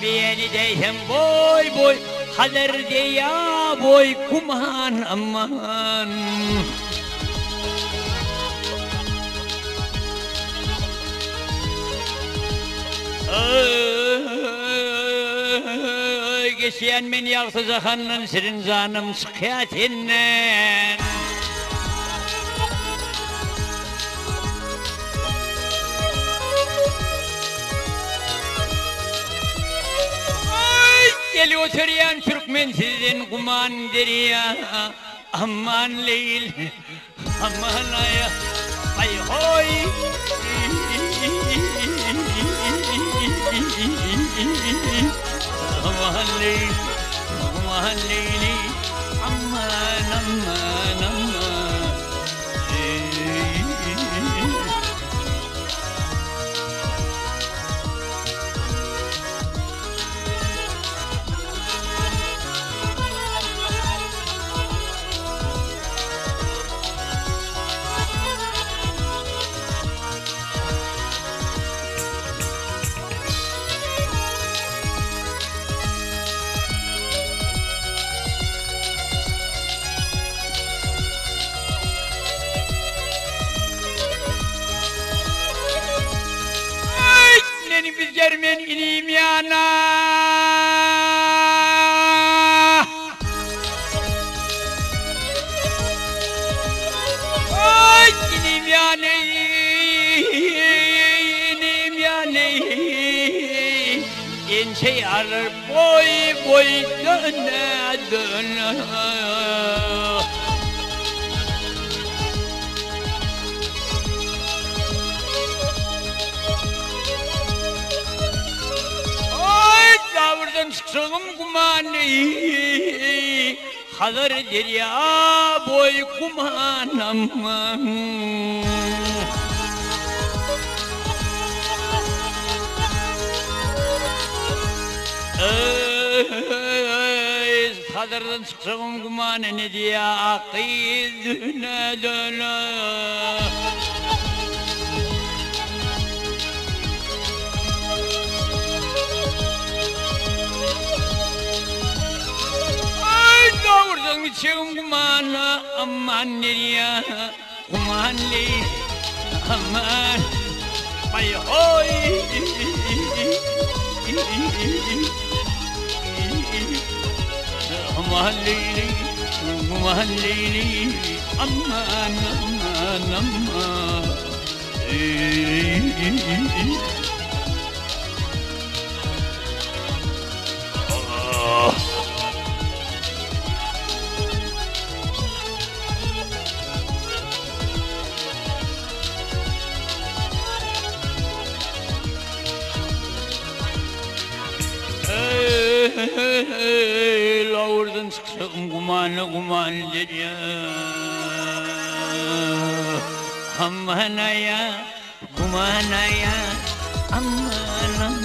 beni deyhem boy boy kader de ya boy kuman aman. Geçen men yaktı zahanın sirin zanım sıkıyatinden. Geli oturuyan Türkmen sizin kuman derya. Aman leyl, aman aya, ay hoy. Aman leyl, aman leyli, aman aman aman. Biz germen inim yana. Ay inim yana, inim yana. İnce yarar boy boy döne döne. Çıksın kumanı, hazır derya boy kumanım. Hazırdan çıksın kumanı ne diye akidine döne. Doğurdan içim kumana aman nereye kuman li aman ay hoy aman leyli kuman leyli aman aman aman. Lavurdan çıksın kumanı kuman derya. Aman aya, kuman aya, aman aman.